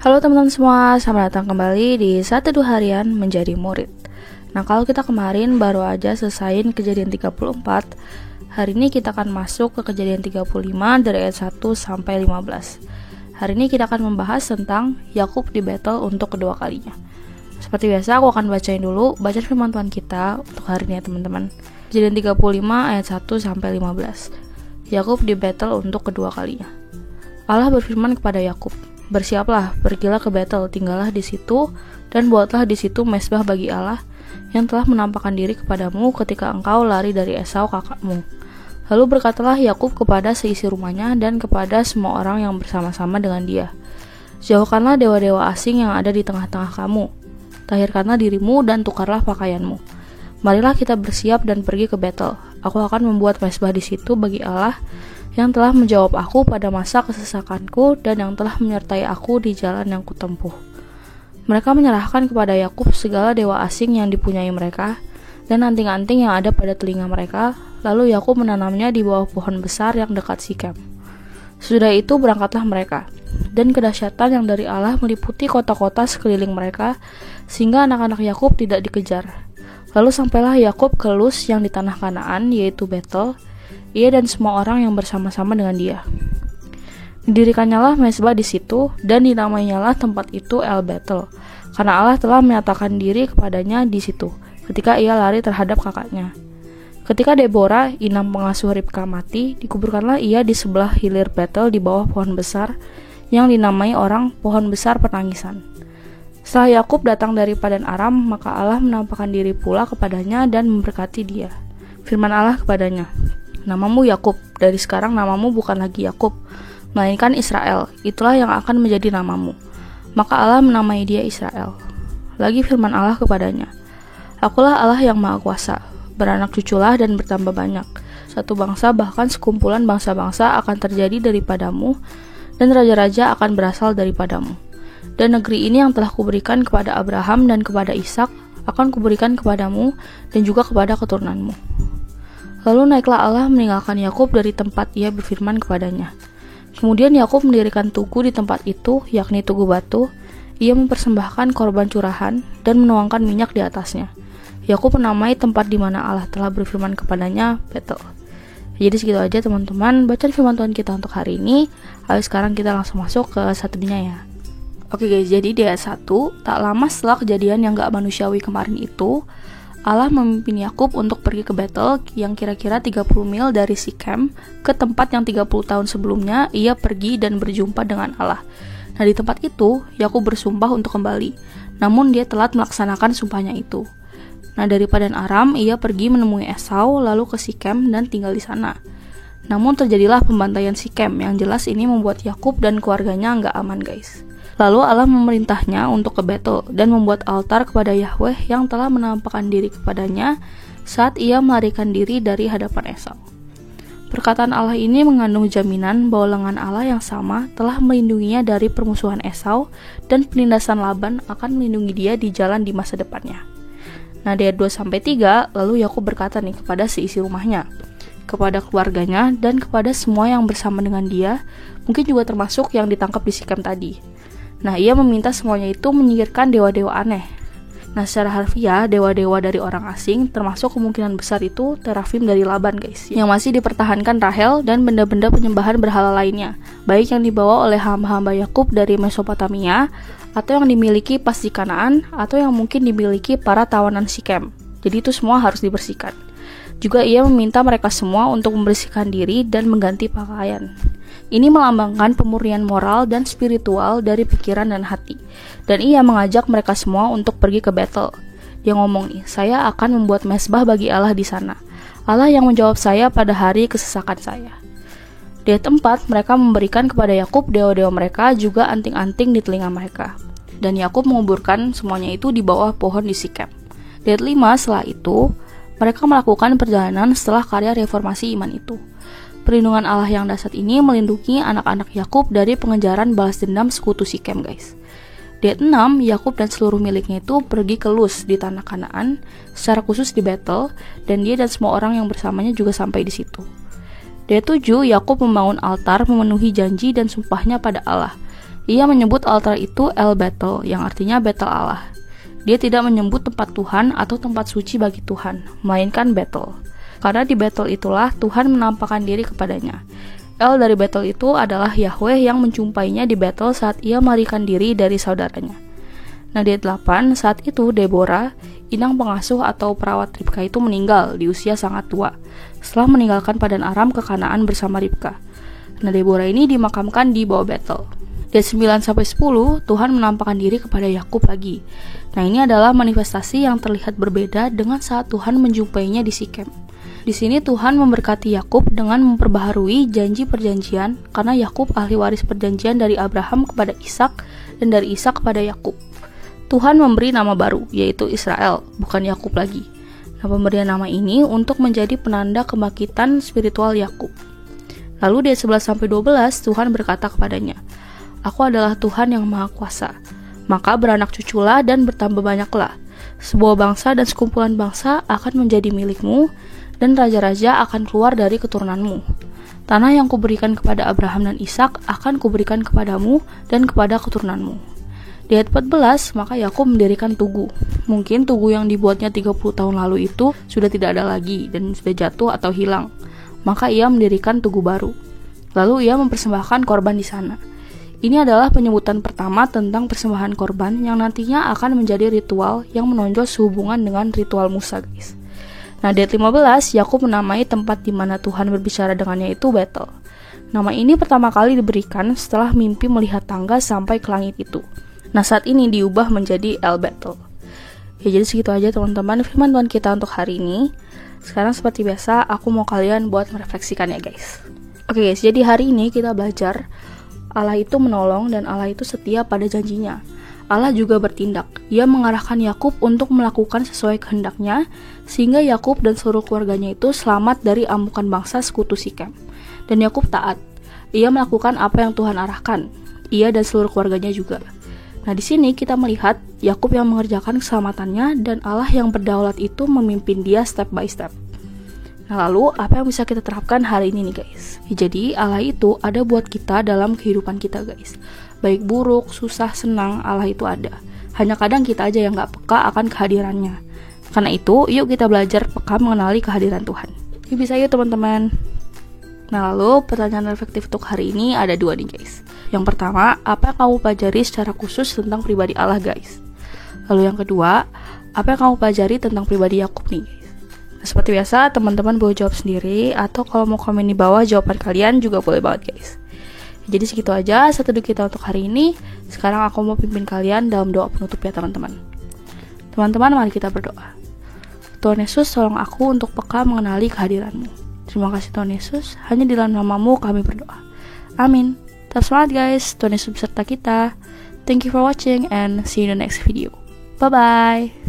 Halo teman-teman semua, selamat datang kembali di 1-2 harian menjadi murid. Nah, kalau kita kemarin baru aja selesaiin kejadian 34, hari ini kita akan masuk ke kejadian 35 dari ayat 1 sampai 15. Hari ini kita akan membahas tentang Yakub di battle untuk kedua kalinya. Seperti biasa, aku akan bacain dulu bacaan firman Tuhan kita untuk hari ini ya teman-teman. Kejadian 35 ayat 1 sampai 15. Yakub di battle untuk kedua kalinya. Allah berfirman kepada Yakub, "Bersiaplah, pergilah ke Betel, tinggallah di situ, dan buatlah di situ mezbah bagi Allah yang telah menampakkan diri kepadamu ketika engkau lari dari Esau kakakmu." Lalu berkatalah Yakub kepada seisi rumahnya dan kepada semua orang yang bersama-sama dengan dia, "Jauhkanlah dewa-dewa asing yang ada di tengah-tengah kamu. Tahirkanlah dirimu dan tukarlah pakaianmu. Marilah kita bersiap dan pergi ke Betel. Aku akan membuat mezbah di situ bagi Allah yang telah menjawab aku pada masa kesesakanku dan yang telah menyertai aku di jalan yang kutempuh." Mereka menyerahkan kepada Yakub segala dewa asing yang dipunyai mereka dan anting-anting yang ada pada telinga mereka. Lalu Yakub menanamnya di bawah pohon besar yang dekat Sikem. Sudah itu berangkatlah mereka, dan kedahsyatan yang dari Allah meliputi kota-kota sekeliling mereka, sehingga anak-anak Yakub tidak dikejar. Lalu sampailah Yakub ke Luz yang di tanah Kanaan, yaitu Betel, ia dan semua orang yang bersama-sama dengan dia. Didirikannya mezbah di situ, dan dinamainyalah tempat itu El Betel, karena Allah telah menyatakan diri kepadanya di situ, ketika ia lari terhadap kakaknya. Ketika Deborah, inang pengasuh Ribka mati, dikuburkanlah ia di sebelah hilir Betel di bawah pohon besar, yang dinamai orang pohon besar penangisan. Setelah Yakub datang dari Padan Aram, maka Allah menampakkan diri pula kepadanya dan memberkati dia. Firman Allah kepadanya, "Namamu Yakub, dari sekarang namamu bukan lagi Yakub, melainkan Israel, itulah yang akan menjadi namamu." Maka Allah menamai dia Israel. Lagi firman Allah kepadanya, "Akulah Allah yang Maha Kuasa, beranak cuculah dan bertambah banyak. Satu bangsa bahkan sekumpulan bangsa-bangsa akan terjadi daripadamu, dan raja-raja akan berasal daripadamu. Dan negeri ini yang telah kuberikan kepada Abraham dan kepada Ishak akan kuberikan kepadamu dan juga kepada keturunanmu." Lalu naiklah Allah meninggalkan Yakub dari tempat ia berfirman kepadanya. Kemudian Yakub mendirikan tugu di tempat itu, yakni tugu batu. Ia mempersembahkan korban curahan dan menuangkan minyak di atasnya. Yakub menamai tempat di mana Allah telah berfirman kepadanya Betel. Jadi segitu aja teman-teman bacaan firman Tuhan kita untuk hari ini. Ayo sekarang kita langsung masuk ke satunya ya. Oke guys, jadi di ayat 1, tak lama setelah kejadian yang gak manusiawi kemarin itu, Allah memimpin Yakub untuk pergi ke Betel yang kira-kira 30 mil dari Sikem, ke tempat yang 30 tahun sebelumnya ia pergi dan berjumpa dengan Allah. Nah, di tempat itu Yakub bersumpah untuk kembali, namun dia telat melaksanakan sumpahnya itu. Nah, dari Padan Aram ia pergi menemui Esau lalu ke Sikem dan tinggal di sana. Namun terjadilah pembantaian Sikem yang jelas ini membuat Yakub dan keluarganya nggak aman guys. Lalu Allah memerintahnya untuk ke Betel dan membuat altar kepada Yahweh yang telah menampakkan diri kepadanya saat ia melarikan diri dari hadapan Esau. Perkataan Allah ini mengandung jaminan bahwa lengan Allah yang sama telah melindunginya dari permusuhan Esau dan penindasan Laban akan melindungi dia di jalan di masa depannya. Nah, di ayat 2-3, lalu Yakub berkata nih kepada seisi rumahnya, kepada keluarganya, dan kepada semua yang bersama dengan dia, mungkin juga termasuk yang ditangkap di Sikem tadi. Nah, ia meminta semuanya itu menyingkirkan dewa-dewa aneh. Nah, secara harfiah, dewa-dewa dari orang asing, termasuk kemungkinan besar itu terafim dari Laban guys, yang masih dipertahankan Rahel dan benda-benda penyembahan berhala lainnya, baik yang dibawa oleh hamba-hamba Yakub dari Mesopotamia, atau yang dimiliki pas di Kanaan, atau yang mungkin dimiliki para tawanan Sikem. Jadi itu semua harus dibersihkan. Juga ia meminta mereka semua untuk membersihkan diri dan mengganti pakaian. Ini melambangkan pemurnian moral dan spiritual dari pikiran dan hati. Dan ia mengajak mereka semua untuk pergi ke Betel. Dia ngomong nih, "Saya akan membuat mezbah bagi Allah di sana. Allah yang menjawab saya pada hari kesesakan saya." Di ayat 4, mereka memberikan kepada Yakub dewa-dewa mereka juga anting-anting di telinga mereka. Dan Yakub menguburkan semuanya itu di bawah pohon di Sikem. Di ayat 5, setelah itu, mereka melakukan perjalanan setelah karya reformasi iman itu. Perlindungan Allah yang dahsyat ini melindungi anak-anak Yakub dari pengejaran balas dendam sekutu Sikem guys. Di ayat 6, Yakub dan seluruh miliknya itu pergi ke Luz di tanah Kanaan, secara khusus di Betel, dan dia dan semua orang yang bersamanya juga sampai di situ. Di ayat 7, Yakub membangun altar memenuhi janji dan sumpahnya pada Allah. Ia menyebut altar itu El Betel, yang artinya Betel Allah. Dia tidak menyebut tempat Tuhan atau tempat suci bagi Tuhan, melainkan Betel. Karena di Betel itulah Tuhan menampakkan diri kepadanya. El dari Betel itu adalah Yahweh yang menjumpainya di Betel saat ia melarikan diri dari saudaranya. Nah, di ayat 8, saat itu Deborah, inang pengasuh atau perawat Ribka itu meninggal di usia sangat tua, setelah meninggalkan Padan Aram ke Kanaan bersama Ribka. Nah, Deborah ini dimakamkan di bawah Betel. Di ayat 9-10, Tuhan menampakkan diri kepada Yakub lagi. Nah, ini adalah manifestasi yang terlihat berbeda dengan saat Tuhan menjumpainya di Sikem. Di sini Tuhan memberkati Yakub dengan memperbaharui janji perjanjian, karena Yakub ahli waris perjanjian dari Abraham kepada Ishak dan dari Ishak kepada Yakub. Tuhan memberi nama baru, yaitu Israel, bukan Yakub lagi. Nah, pemberian nama ini untuk menjadi penanda kebangkitan spiritual Yakub. Lalu di ayat 11-12 Tuhan berkata kepadanya, "Aku adalah Tuhan yang Maha Kuasa. Maka beranak cuculah dan bertambah banyaklah. Sebuah bangsa dan sekumpulan bangsa akan menjadi milikmu, dan raja-raja akan keluar dari keturunanmu. Tanah yang kuberikan kepada Abraham dan Ishak akan kuberikan kepadamu dan kepada keturunanmu." Di ayat 14, maka Yakub mendirikan tugu. Mungkin tugu yang dibuatnya 30 tahun lalu itu sudah tidak ada lagi dan sudah jatuh atau hilang. Maka ia mendirikan tugu baru. Lalu ia mempersembahkan korban di sana. Ini adalah penyebutan pertama tentang persembahan korban yang nantinya akan menjadi ritual yang menonjol sehubungan dengan ritual Musa, guys. Nah, di ayat 15, Yakub menamai tempat di mana Tuhan berbicara dengannya itu Betel. Nama ini pertama kali diberikan setelah mimpi melihat tangga sampai ke langit itu. Nah, saat ini diubah menjadi El Betel. Ya, jadi segitu aja teman-teman firman Tuhan kita untuk hari ini. Sekarang seperti biasa, aku mau kalian buat merefleksikan ya guys. Oke guys, jadi hari ini kita belajar Allah itu menolong dan Allah itu setia pada janjinya. Allah juga bertindak. Ia mengarahkan Yakub untuk melakukan sesuai kehendaknya, sehingga Yakub dan seluruh keluarganya itu selamat dari amukan bangsa sekutu Sikem. Dan Yakub taat. Ia melakukan apa yang Tuhan arahkan. Ia dan seluruh keluarganya juga. Nah, di sini kita melihat Yakub yang mengerjakan keselamatannya dan Allah yang berdaulat itu memimpin dia step by step. Nah, lalu apa yang bisa kita terapkan hari ini nih guys? Ya, jadi Allah itu ada buat kita dalam kehidupan kita guys. Baik buruk, susah, senang, Allah itu ada. Hanya kadang kita aja yang gak peka akan kehadirannya. Karena itu, yuk kita belajar peka mengenali kehadiran Tuhan. Yuk bisa yuk teman-teman. Nah, lalu pertanyaan reflektif untuk hari ini ada 2 nih guys. Yang pertama, apa yang kamu pelajari secara khusus tentang pribadi Allah guys? Lalu yang kedua, apa yang kamu pelajari tentang pribadi Yakub nih guys? Nah, seperti biasa, teman-teman boleh jawab sendiri, atau kalau mau komen di bawah jawaban kalian juga boleh banget guys. Jadi segitu aja satu kita untuk hari ini. Sekarang aku mau pimpin kalian dalam doa penutup ya teman-teman. Teman-teman, mari kita berdoa. Tuhan Yesus, tolong aku untuk peka mengenali kehadiran-Mu. Terima kasih Tuhan Yesus, hanya di dalam nama-Mu kami berdoa. Amin. Tetap semangat guys, Tuhan Yesus beserta kita. Thank you for watching and see you in the next video. Bye-bye.